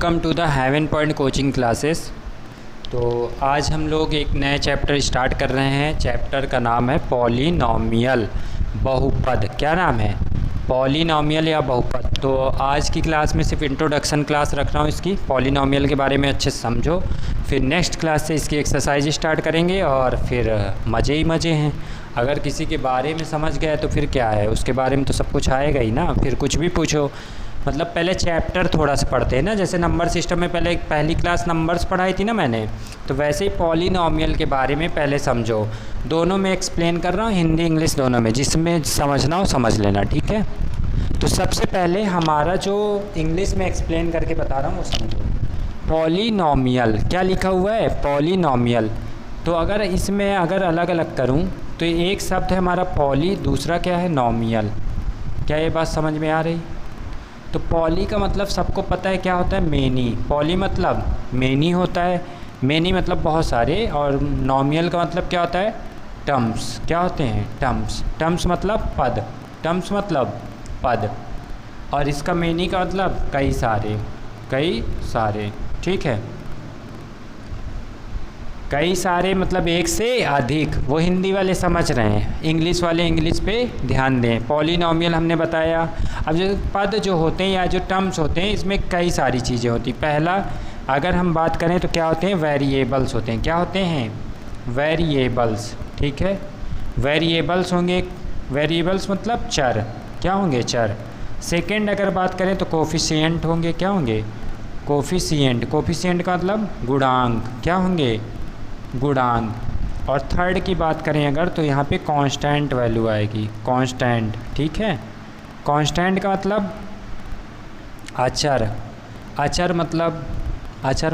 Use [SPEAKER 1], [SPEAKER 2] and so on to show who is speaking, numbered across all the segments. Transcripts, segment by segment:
[SPEAKER 1] Welcome to the heaven point coaching classes. तो आज हम लोग एक नया चैप्टर स्टार्ट कर रहे हैं। चैप्टर का नाम है पॉलिनॉमियल, बहुपद। क्या नाम है? पॉलिनॉमियल या बहुपद। तो आज की क्लास में सिर्फ इंट्रोडक्शन क्लास रख रहा हूँ इसकी, पॉलिनॉमियल के बारे में अच्छे से समझो। फिर नेक्स्ट क्लास से इसकी एक्सरसाइज स्टार्ट करेंगे और फिर मज़े ही मज़े हैं। अगर किसी के बारे में समझ गए तो फिर क्या है, उसके बारे में तो सब कुछ आएगा ही ना, फिर कुछ भी पूछो। मतलब पहले चैप्टर थोड़ा सा पढ़ते हैं ना, जैसे नंबर सिस्टम में पहली क्लास नंबर्स पढ़ाई थी ना मैंने, तो वैसे ही पॉलिनॉमियल के बारे में पहले समझो। दोनों में एक्सप्लेन कर रहा हूँ, हिंदी इंग्लिश दोनों में, जिसमें समझना हो समझ लेना, ठीक है। तो सबसे पहले हमारा जो इंग्लिश में एक्सप्लेन करके बता रहा हूँ वो समझो। पॉलिनॉमियल क्या लिखा हुआ है? पॉलिनॉमियल। तो अगर इसमें अलग अलग करूँ तो एक शब्द है हमारा पॉली, दूसरा क्या है? नॉमियल। क्या ये बात समझ में आ रही? तो पॉली का मतलब सबको पता है क्या होता है? मेनी। पॉली मतलब मेनी होता है, मेनी मतलब बहुत सारे। और नॉमियल का मतलब क्या होता है? टर्म्स। क्या होते हैं? टर्म्स। टर्म्स मतलब पद, टर्म्स मतलब पद। और इसका मेनी का मतलब कई सारे, कई सारे, ठीक है। कई सारे मतलब एक से अधिक, वो हिंदी वाले समझ रहे हैं, इंग्लिश वाले इंग्लिश पे ध्यान दें। पॉलिनॉमियल हमने बताया। अब जो पद जो होते हैं या जो टर्म्स होते हैं, इसमें कई सारी चीज़ें होती। पहला अगर हम बात करें तो क्या होते हैं? वेरिएबल्स होते हैं। क्या होते हैं? वेरिएबल्स, ठीक है। वेरिएबल्स होंगे, वेरिएबल्स मतलब चर। क्या होंगे? चर। सेकेंड अगर बात करें तो कोफिशिएंट होंगे। क्या होंगे? कोफिशिएंट। कोफिशिएंट का मतलब गुणांक। क्या होंगे? गुणांक। और थर्ड की बात करें अगर तो यहाँ पे कांस्टेंट वैल्यू आएगी, कांस्टेंट, ठीक है। कांस्टेंट का मतलब अचर। अचर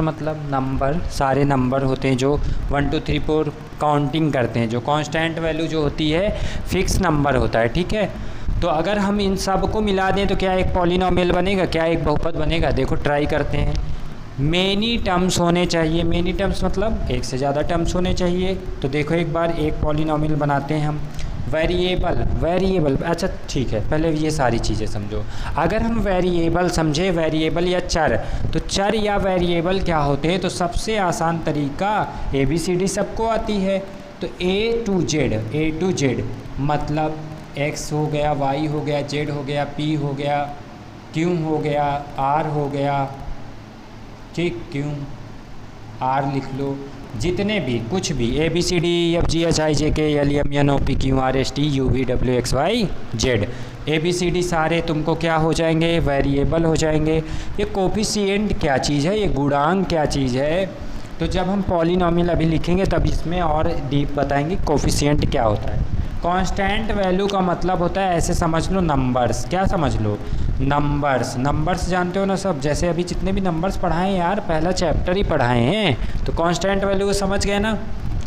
[SPEAKER 1] मतलब नंबर, सारे नंबर होते हैं जो 1 2 3 4 काउंटिंग करते हैं। जो कांस्टेंट वैल्यू जो होती है फिक्स नंबर होता है, ठीक है। तो अगर हम इन सब को मिला दें तो क्या एक पॉलिनॉमियल बनेगा? क्या एक बहुपद बनेगा? देखो ट्राई करते हैं। मेनी टर्म्स होने चाहिए। मेनी टर्म्स मतलब एक से ज़्यादा टर्म्स होने चाहिए। तो देखो एक बार एक पॉलिनॉमियल बनाते हैं हम। वेरिएबल, अच्छा ठीक है, पहले ये सारी चीज़ें समझो। अगर हम वेरिएबल समझे, वेरिएबल या चर, तो चर या वेरिएबल क्या होते हैं? तो सबसे आसान तरीका ABCD सबको आती है। तो A to Z मतलब X हो गया, Y हो गया, Z हो गया, P हो गया, Q हो गया, R हो गया, ठीक, Q R लिख लो। जितने भी कुछ भी ABCD EFG HIJK LM NO P Q R S T U V W X Y Z, ABCD सारे तुमको क्या हो जाएंगे? वेरिएबल हो जाएंगे। ये कोफिशिएंट क्या चीज़ है? ये गुणांक क्या चीज़ है? तो जब हम पॉलिनॉमियल अभी लिखेंगे तब इसमें और डीप बताएंगे कोफिशिएंट क्या होता है। कांस्टेंट वैल्यू का मतलब होता है, ऐसे समझ लो, नंबर्स। क्या समझ लो? नंबर्स जानते हो ना सब। जैसे अभी जितने भी नंबर्स पढ़ाए हैं यार, पहला चैप्टर ही पढ़ाए हैं, तो कांस्टेंट वैल्यू को समझ गए ना।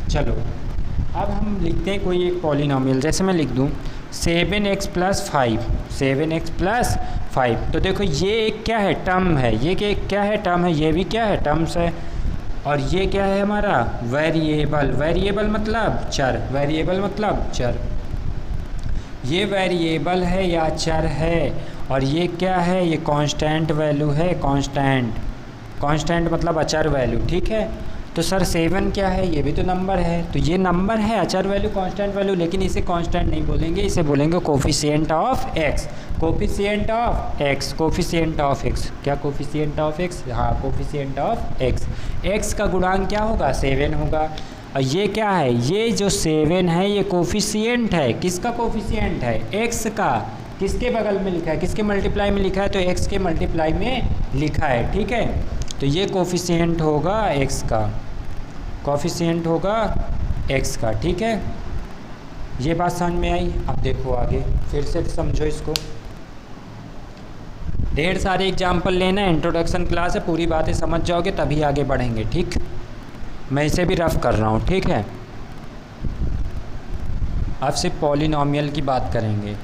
[SPEAKER 1] चलो अब हम लिखते हैं कोई एक पॉलिनॉमियल। जैसे मैं लिख दूँ 7x + 5, 7x + 5। तो देखो ये एक क्या है? टर्म है। ये क्या है? टर्म है। ये भी क्या है? टर्म्स है। और ये क्या है हमारा? वेरिएबल। वेरिएबल मतलब चर, वेरिएबल मतलब चर। ये वेरिएबल है या चर है। और ये क्या है? ये कांस्टेंट वैल्यू है। कांस्टेंट मतलब अचर वैल्यू, ठीक है। तो सर 7 क्या है? ये भी तो नंबर है। तो ये नंबर है, अचर वैल्यू, कांस्टेंट वैल्यू, लेकिन इसे कांस्टेंट नहीं बोलेंगे, इसे बोलेंगे coefficient of x। Coefficient of x, coefficient of x। क्या कोफिशिएंट ऑफ x? हाँ, कोफिशिएंट ऑफ x। x का गुणांक क्या होगा? 7 होगा। और ये क्या है? ये जो 7 है ये कोफिशिएंट है। किसका कोफिशिएंट है? x का। किसके बगल में लिखा है? किसके मल्टीप्लाई में लिखा है? तो x के मल्टीप्लाई में लिखा है, ठीक है। तो ये कोफिशिएंट होगा x का, कोफिशिएंट होगा x का, ठीक है। ये बात समझ में आई? अब देखो आगे फिर से समझो इसको। ढेर सारे एग्जाम्पल लेना, इंट्रोडक्शन क्लास है, पूरी बातें समझ जाओगे तभी आगे बढ़ेंगे, ठीक। मैं इसे भी रफ कर रहा हूँ, ठीक है। अब सिर्फ पॉलिनॉमियल की बात करेंगे।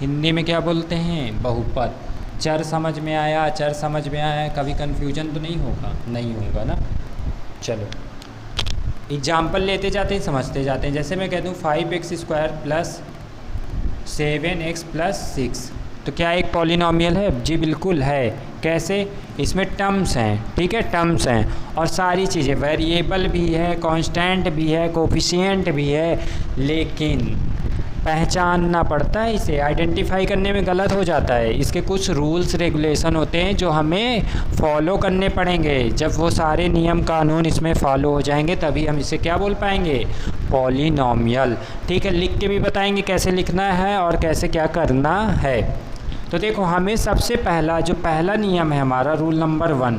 [SPEAKER 1] हिंदी में क्या बोलते हैं? बहुपद। चर समझ में आया? चर समझ में आया? कभी कन्फ्यूजन तो नहीं होगा? नहीं होगा ना। चलो एग्जाम्पल लेते जाते हैं, समझते जाते हैं। जैसे मैं कह दूँ 5x² + 7x + 6, तो क्या एक पॉलिनॉमियल है? जी बिल्कुल है। कैसे? इसमें टर्म्स हैं, ठीक है, टर्म्स हैं और सारी चीज़ें, वेरिएबल भी है, कांस्टेंट भी है, कोफिशिएंट भी है, लेकिन पहचानना पड़ता है, इसे आइडेंटिफाई करने में गलत हो जाता है। इसके कुछ रूल्स रेगुलेशन होते हैं जो हमें फॉलो करने पड़ेंगे। जब वो सारे नियम कानून इसमें फॉलो हो जाएंगे तभी हम इसे क्या बोल पाएंगे? पॉलिनॉमियल। ठीक है, लिख के भी बताएंगे कैसे लिखना है और कैसे क्या करना है। तो देखो, हमें सबसे पहला नियम है हमारा रूल नंबर 1।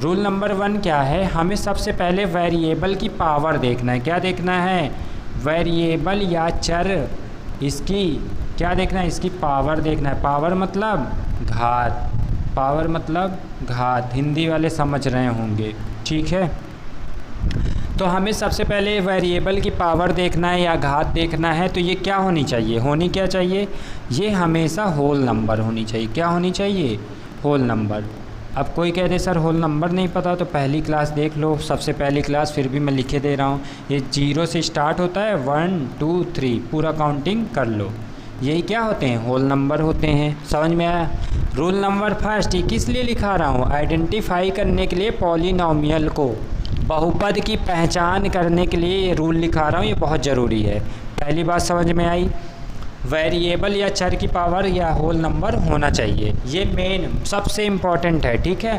[SPEAKER 1] रूल नंबर 1 क्या है? हमें सबसे पहले वेरिएबल की पावर देखना है। क्या देखना है? वेरिएबल या चर, इसकी क्या देखना है? इसकी पावर देखना है। पावर मतलब घात, पावर मतलब घात, हिंदी वाले समझ रहे होंगे, ठीक है। तो हमें सबसे पहले वेरिएबल की पावर देखना है या घात देखना है, तो ये क्या होनी चाहिए? होनी क्या चाहिए? ये हमेशा होल नंबर होनी चाहिए। क्या होनी चाहिए? Whole number. अब कोई कह दे सर होल नंबर नहीं पता, तो पहली क्लास देख लो, सबसे पहली क्लास, फिर भी मैं लिखे दे रहा हूँ। ये 0 से स्टार्ट होता है, 1 2 3 पूरा काउंटिंग कर लो। यही क्या होते हैं? होल नंबर होते हैं। समझ में आया? रूल नंबर 1 ये किस लिए लिखा रहा हूँ? आइडेंटिफाई करने के लिए, पॉलिनॉमियल को, बहुपद की पहचान करने के लिए ये रूल लिखा रहा हूँ। ये बहुत ज़रूरी है। पहली बात समझ में आई? वेरिएबल या चर की पावर या होल नंबर होना चाहिए, ये मेन सबसे इम्पॉर्टेंट है, ठीक है।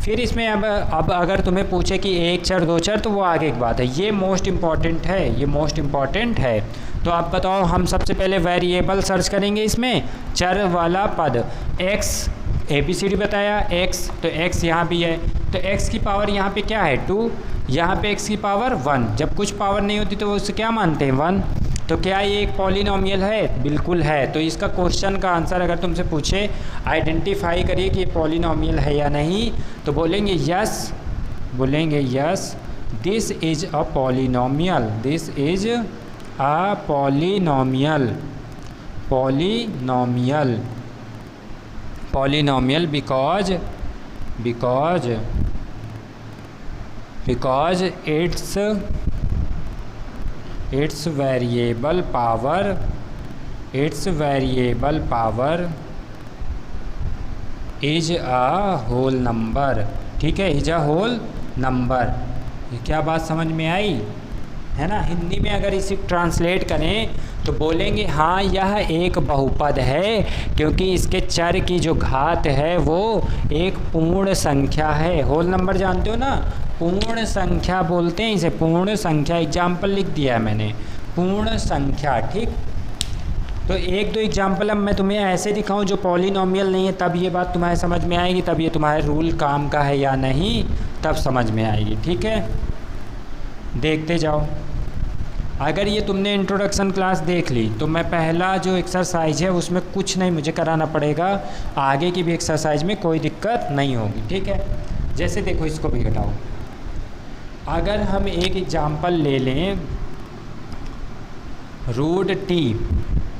[SPEAKER 1] फिर इसमें अब अगर तुम्हें पूछे कि एक चर दो चर, तो वो आगे की बात है। ये मोस्ट इम्पॉर्टेंट है, ये मोस्ट इम्पॉर्टेंट है। तो आप बताओ, हम सबसे पहले वेरिएबल सर्च करेंगे, इसमें चर वाला पद x, ABCD बताया x, तो x यहाँ भी है, तो x की पावर यहाँ पे क्या है? 2, यहाँ पे x की पावर 1। जब कुछ पावर नहीं होती तो उसे क्या मानते हैं? 1। तो क्या ये एक पॉलिनॉमियल है? बिल्कुल है। तो इसका क्वेश्चन का आंसर अगर तुमसे पूछे आइडेंटिफाई करिए कि ये पॉलिनॉमियल है या नहीं, तो बोलेंगे यस, बोलेंगे yes, this is a polynomial, this is a polynomial, polynomial, polynomial because its variable power is a whole number, ठीक है, इज अ होल नंबर। ये क्या बात समझ में आई है ना? हिंदी में अगर इसे ट्रांसलेट करें तो बोलेंगे हाँ यह एक बहुपद है, क्योंकि इसके चर की जो घात है वो एक पूर्ण संख्या है। होल नंबर जानते हो ना? पूर्ण संख्या बोलते हैं इसे, पूर्ण संख्या। एग्जाम्पल लिख दिया है मैंने, पूर्ण संख्या, ठीक। तो एक दो एग्जाम्पल अब मैं तुम्हें ऐसे दिखाऊं जो पॉलिनॉमियल नहीं है, तब ये बात तुम्हारे समझ में आएगी, तब ये तुम्हारे रूल काम का है या नहीं, तब समझ में आएगी, ठीक है। देखते जाओ। अगर ये तुमने इंट्रोडक्शन क्लास देख ली तो मैं पहला जो एक्सरसाइज है उसमें कुछ नहीं मुझे कराना पड़ेगा, आगे की भी एक्सरसाइज में कोई दिक्कत नहीं होगी, ठीक है। जैसे देखो, इसको भी घटाओ। अगर हम एक एग्जाम्पल ले लें, √t,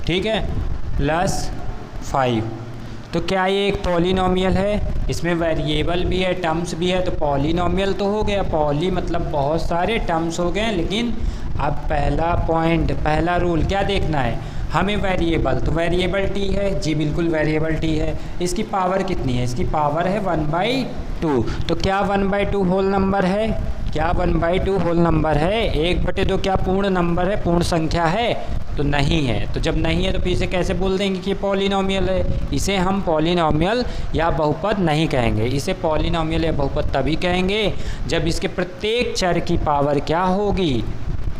[SPEAKER 1] ठीक है, +5, तो क्या ये एक पॉलिनॉमियल है? इसमें वेरिएबल भी है, टर्म्स भी है, तो पॉलिनॉमियल तो हो गया। पॉली मतलब बहुत सारे, टर्म्स हो गए। लेकिन अब पहला पॉइंट, पहला रूल क्या देखना है हमें? वेरिएबल, तो वेरिएबल t है, जी बिल्कुल वेरिएबल t है। इसकी पावर कितनी है? इसकी पावर है 1/2। तो क्या 1/2 होल नंबर है? क्या 1/2 होल नंबर है? 1/2 क्या पूर्ण नंबर है, पूर्ण संख्या है? तो नहीं है। तो जब नहीं है तो फिर इसे कैसे बोल देंगे कि पॉलिनॉमियल है? इसे हम पॉलिनॉमियल या बहुपद नहीं कहेंगे, इसे पॉलिनॉमियल या बहुपद तभी कहेंगे जब इसके प्रत्येक चर की पावर क्या होगी?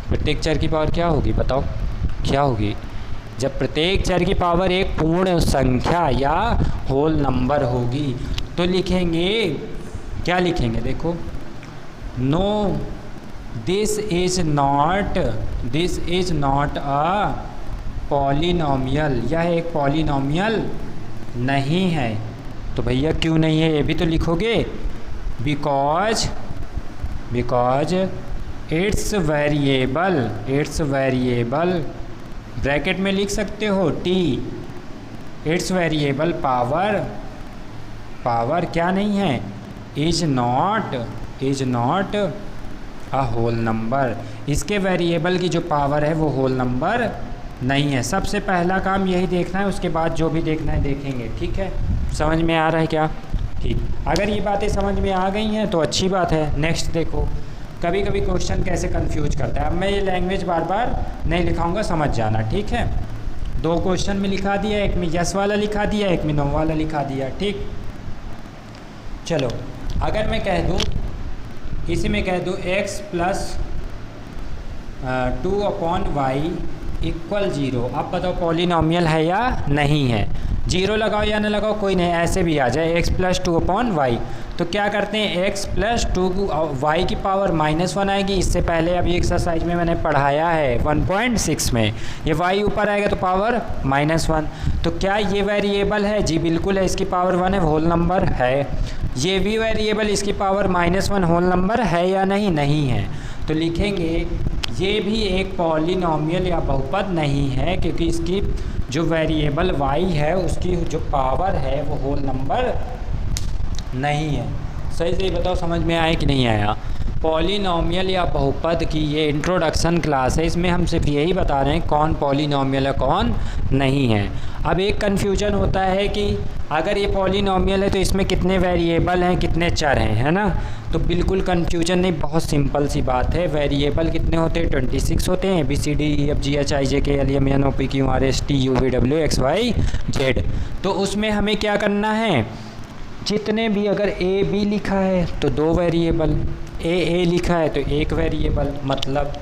[SPEAKER 1] प्रत्येक चर की पावर क्या होगी? बताओ क्या होगी? जब प्रत्येक चर की पावर एक पूर्ण संख्या या होल नंबर होगी। तो लिखेंगे, क्या लिखेंगे? देखो, no this is not a polynomial, यह एक पॉलिनॉमियल नहीं है। तो भैया क्यों नहीं है ये भी तो लिखोगे। बिकॉज इट्स वेरिएबल, ब्रैकेट में लिख सकते हो t, इट्स वेरिएबल पावर क्या नहीं है? Is not a whole number. इसके वेरिएबल की जो पावर है वो होल नंबर नहीं है। सबसे पहला काम यही देखना है, उसके बाद जो भी देखना है देखेंगे। ठीक है, समझ में आ रहा है क्या? ठीक, अगर ये बातें समझ में आ गई हैं तो अच्छी बात है। नेक्स्ट देखो, कभी कभी क्वेश्चन कैसे कंफ्यूज करता है। अब मैं ये लैंग्वेज बार बार नहीं लिखाऊंगा, समझ जाना। ठीक है, 2 क्वेश्चन में लिखा दिया, एक में यस वाला लिखा दिया, एक में नो वाला लिखा दिया। ठीक, चलो अगर मैं कह दूँ, इसी में कह दूँ x प्लस 2/y इक्वल 0। अब बताओ पॉलिनॉमियल है या नहीं है? 0 लगाओ या ना लगाओ कोई नहीं, ऐसे भी आ जाए x प्लस 2/y। तो क्या करते हैं, x प्लस 2y की पावर -1 आएगी। इससे पहले अभी एक्सरसाइज में मैंने पढ़ाया है 1.6 में, ये y ऊपर आएगा तो पावर -1। तो क्या ये वेरिएबल है? जी बिल्कुल है, इसकी पावर 1 है, होल नंबर है। ये भी वेरिएबल इसकी पावर -1 होल नंबर है या नहीं? नहीं है। तो लिखेंगे ये भी एक पॉलिनॉमियल या बहुपद नहीं है, क्योंकि इसकी जो वेरिएबल y है उसकी जो पावर है वो होल नंबर नहीं है। सही सही बताओ, समझ में आया कि नहीं आया? पॉलिनॉमियल या बहुपद की ये इंट्रोडक्शन क्लास है, इसमें हम सिर्फ यही बता रहे हैं कौन पॉलिनॉमियल है कौन नहीं है। अब एक कन्फ्यूजन होता है कि अगर ये पॉलिनॉमियल है तो इसमें कितने वेरिएबल हैं, कितने चर हैं, है ना? तो बिल्कुल कन्फ्यूजन नहीं, बहुत सिंपल सी बात है। वेरिएबल कितने होते हैं? 26 होते हैं। ABCDEFGHIJKLMNOPQRSTUVWXYZ। तो उसमें हमें क्या करना है, जितने भी, अगर ए बी लिखा है तो 2 वेरिएबल, ए लिखा है तो 1 वेरिएबल। मतलब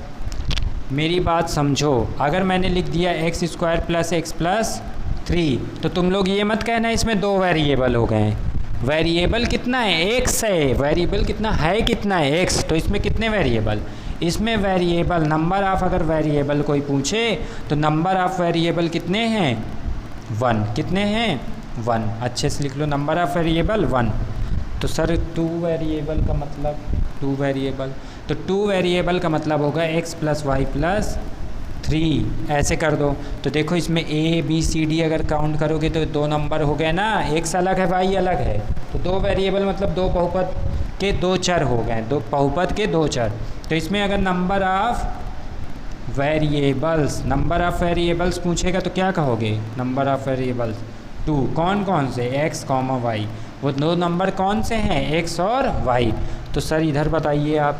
[SPEAKER 1] मेरी बात समझो, अगर मैंने लिख दिया x² + x + 3 तो तुम लोग ये मत कहना इसमें 2 वेरिएबल हो गए। वेरिएबल कितना है? x है। वेरिएबल कितना है? कितना है? x। तो इसमें कितने वेरिएबल? इसमें वेरिएबल नंबर ऑफ, अगर वेरिएबल कोई पूछे तो नंबर ऑफ वेरिएबल कितने हैं? 1। कितने हैं? 1। अच्छे से लिख लो, नंबर ऑफ वेरिएबल 1। तो सर 2 वेरिएबल का मतलब 2 वेरिएबल, तो 2 वेरिएबल का मतलब होगा x + y + 3। ऐसे कर दो। तो देखो इसमें a b c d अगर काउंट करोगे तो 2 नंबर हो गए ना, x अलग है y अलग है। तो 2 वेरिएबल मतलब 2 बहुपद के 2 चर हो गए, 2 बहुपद के 2 चर। तो इसमें अगर नंबर ऑफ वेरिएबल्स पूछेगा तो क्या कहोगे? Number of variables 2। कौन कौन से? x, y। वो 2 नंबर कौन से हैं? x और y। तो सर इधर बताइए आप,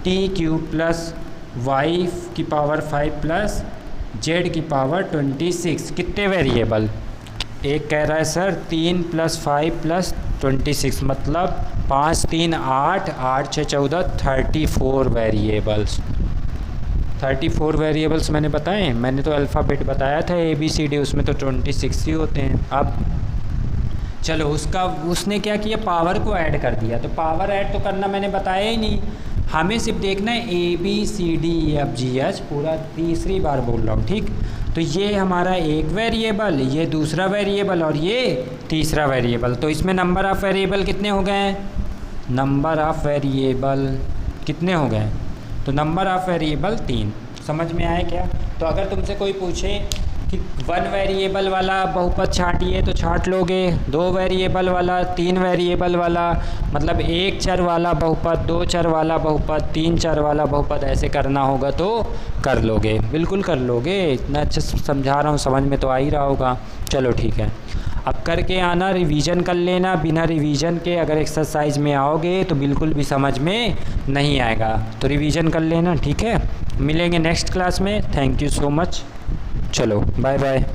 [SPEAKER 1] t³ + y की पावर 5 + z की पावर 26 कितने वेरिएबल? एक कह रहा है सर 3 + 5 + 26 मतलब 5 3 8 8 6 14 34 वेरिएबल्स। 34 वेरिएबल्स मैंने बताए, मैंने तो अल्फ़ाबेट बताया था ABCD, उसमें तो 26 ही होते हैं। अब चलो उसने क्या किया, पावर को ऐड कर दिया। तो पावर ऐड तो करना मैंने बताया ही नहीं, हमें सिर्फ देखना है ABCDEFGH, पूरा तीसरी बार बोल रहा हूँ। ठीक, तो ये हमारा एक वेरिएबल, ये दूसरा वेरिएबल और ये तीसरा वेरिएबल। तो इसमें नंबर ऑफ़ वेरिएबल कितने हो गए? नंबर ऑफ़ वेरिएबल कितने हो गए? तो नंबर ऑफ़ वेरिएबल 3। समझ में आया क्या? तो अगर तुमसे कोई पूछे कि 1 वेरिएबल वाला बहुपद छांटिए तो छांट लोगे, 2 वेरिएबल वाला, 3 वेरिएबल वाला, मतलब 1 चर वाला बहुपद, 2 चर वाला बहुपद, 3 चर वाला बहुपद, ऐसे करना होगा तो कर लोगे, बिल्कुल कर लोगे। इतना अच्छा समझा रहा हूँ, समझ में तो आ ही रहा होगा। चलो ठीक है, अब करके आना, रिवीजन कर लेना। बिना रिवीजन के अगर एक्सरसाइज में आओगे तो बिल्कुल भी समझ में नहीं आएगा, तो रिवीजन कर लेना। ठीक है, मिलेंगे नेक्स्ट क्लास में। Thank you so much. चलो बाय बाय।